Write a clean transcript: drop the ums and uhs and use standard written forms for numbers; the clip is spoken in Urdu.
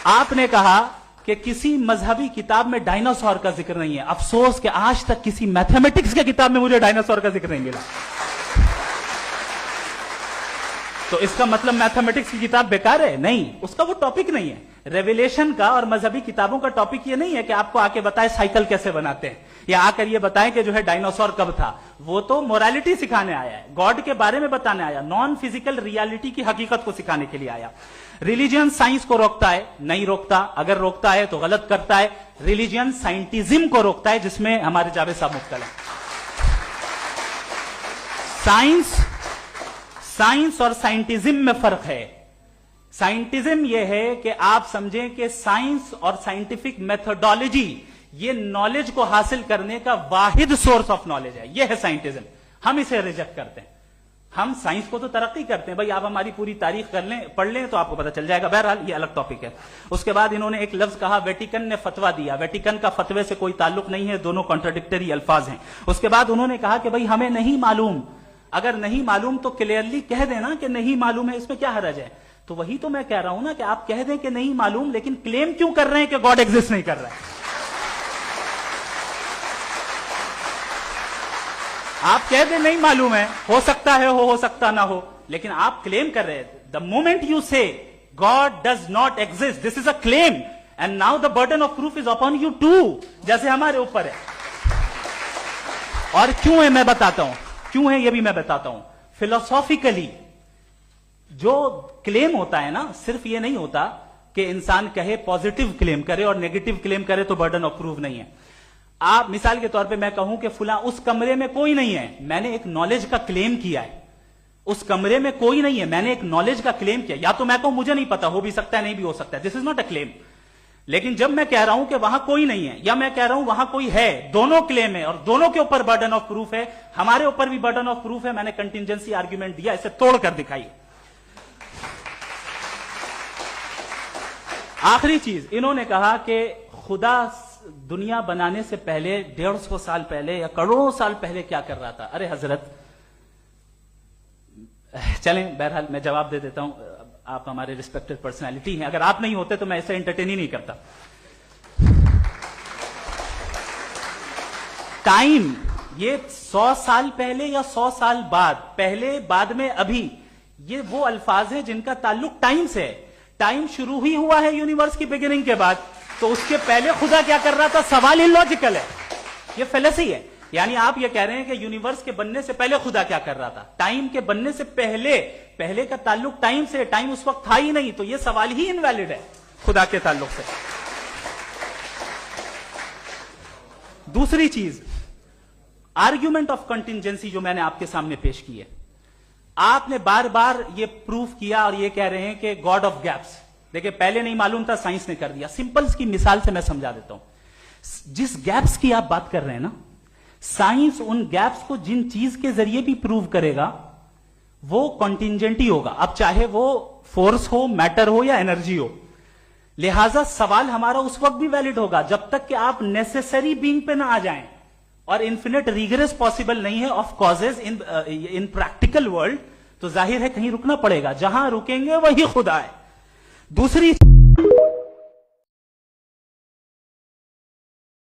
آپ نے کہا کہ کسی مذہبی کتاب میں ڈائناسور کا ذکر نہیں ہے. افسوس کہ آج تک کسی میتھمیٹکس کی کتاب میں مجھے ڈائناسور کا ذکر نہیں ملا. تو اس کا مطلب میتھمیٹکس کی کتاب بیکار ہے؟ نہیں, اس کا وہ ٹاپک نہیں ہے. ریویلیشن کا اور مذہبی کتابوں کا ٹاپک یہ نہیں ہے کہ آپ کو آ کے بتائے سائیکل کیسے بناتے ہیں, یا آ کر یہ بتائیں کہ جو ہے ڈائناسور کب تھا. وہ تو مورالٹی سکھانے آیا ہے, گاڈ کے بارے میں بتانے آیا, نان فزیکل ریالٹی کی حقیقت کو سکھانے کے لیے آیا. ریلیجن سائنس کو روکتا ہے؟ نہیں روکتا. اگر روکتا ہے تو غلط کرتا ہے. ریلیجن سائنٹزم کو روکتا ہے, جس میں ہمارے جاوید صاحب مبتلا ہیں. سائنس اور سائنٹزم میں فرق ہے. سائنٹزم یہ ہے کہ آپ سمجھیں کہ سائنس اور سائنٹیفک میتھڈالوجی یہ نالج کو حاصل کرنے کا واحد سورس آف نالج ہے. یہ ہے سائنٹزم. ہم اسے ریجیکٹ کرتے ہیں. ہم سائنس کو تو ترقی کرتے ہیں, بھائی آپ ہماری پوری تاریخ کر لیں, پڑھ لیں تو آپ کو پتہ چل جائے گا. بہرحال یہ الگ ٹاپک ہے. اس کے بعد انہوں نے ایک لفظ کہا, ویٹیکن نے فتویٰ دیا. ویٹیکن کا فتوے سے کوئی تعلق نہیں ہے, دونوں کانٹراڈکٹری الفاظ ہیں. اس کے بعد انہوں نے کہا کہ بھائی ہمیں نہیں معلوم. اگر نہیں معلوم تو کلیئرلی کہہ دینا کہ نہیں معلوم ہے, اس میں کیا حرج ہے. تو وہی تو میں کہہ رہا ہوں نا کہ آپ کہہ دیں کہ نہیں معلوم, لیکن کلیم کیوں کر رہے ہیں کہ گاڈ ایگزسٹ نہیں کر رہا ہے. آپ کہہ دیں نہیں معلوم ہے, ہو سکتا ہے ہو سکتا نہ ہو, لیکن آپ کلیم کر رہے ہیں. The moment you say God does not exist, this is a claim, and now the burden of proof is upon you too, جیسے ہمارے اوپر ہے. اور کیوں ہے میں بتاتا ہوں, کیوں ہے یہ بھی میں بتاتا ہوں. فلسافیکلی جو کلیم ہوتا ہے نا, صرف یہ نہیں ہوتا کہ انسان کہے پازیٹیو کلیم کرے اور نیگیٹو کلیم کرے تو برڈن آف پروف نہیں ہے. آپ مثال کے طور پہ میں کہوں کہ فلاں اس کمرے میں کوئی نہیں ہے, میں نے ایک نالج کا کلیم کیا ہے. اس کمرے میں کوئی نہیں ہے, میں نے ایک نالج کا کلیم کیا. یا تو میں کہوں مجھے نہیں پتا, ہو بھی سکتا ہے نہیں بھی ہو سکتا ہے, دس از ناٹ اے کلیم. لیکن جب میں کہہ رہا ہوں کہ وہاں کوئی نہیں ہے, یا میں کہہ رہا ہوں وہاں کوئی ہے, دونوں کلیم ہے اور دونوں کے اوپر برڈن آف پروف ہے. ہمارے اوپر بھی برڈن آف پروف ہے. میں نے کنٹینجنسی آرگیومنٹ دیا, اسے توڑ کر دکھائی. آخری چیز, انہوں نے کہا کہ خدا دنیا بنانے سے پہلے 150 سال پہلے یا کروڑوں سال پہلے کیا کر رہا تھا. ارے حضرت, چلیں بہرحال میں جواب دے دیتا ہوں. آپ ہمارے ریسپیکٹڈ پرسنالٹی ہیں, اگر آپ نہیں ہوتے تو میں ایسے انٹرٹین ہی نہیں کرتا. ٹائم یہ 100 سال پہلے یا 100 سال بعد, پہلے بعد میں ابھی, یہ وہ الفاظ ہیں جن کا تعلق ٹائم سے ہے. ٹائم شروع ہی ہوا ہے یونیورس کی بگننگ کے بعد, تو اس کے پہلے خدا کیا کر رہا تھا, سوال اللاجیکل ہے. یہ فلسفی ہے. یعنی آپ یہ کہہ رہے ہیں کہ یونیورس کے بننے سے پہلے خدا کیا کر رہا تھا. ٹائم کے بننے سے پہلے کا تعلق ٹائم سے, ٹائم اس وقت تھا ہی نہیں, تو یہ سوال ہی انویلڈ ہے خدا کے تعلق سے. دوسری چیز, آرگیومنٹ آف کنٹینجنسی جو میں نے آپ کے سامنے پیش کی ہے, آپ نے بار بار یہ پروف کیا اور یہ کہہ رہے ہیں کہ گاڈ آف گیپس. دیکھیں پہلے نہیں معلوم تھا, سائنس نے کر دیا. سمپلس کی مثال سے میں سمجھا دیتا ہوں. جس گیپس کی آپ بات کر رہے ہیں نا, سائنس ان گیپس کو جن چیز کے ذریعے بھی پروو کرے گا وہ کنٹینجنٹی ہوگا. اب چاہے وہ فورس ہو, میٹر ہو یا انرجی ہو. لہذا سوال ہمارا اس وقت بھی ویلڈ ہوگا جب تک کہ آپ نیسیسری بینگ پہ نہ آ جائیں, اور انفینٹ ریگریس پاسبل نہیں ہے of causes in practical world. تو ظاہر ہے کہیں رکنا پڑے گا, جہاں رکیں گے وہی خدا ہے. دوسری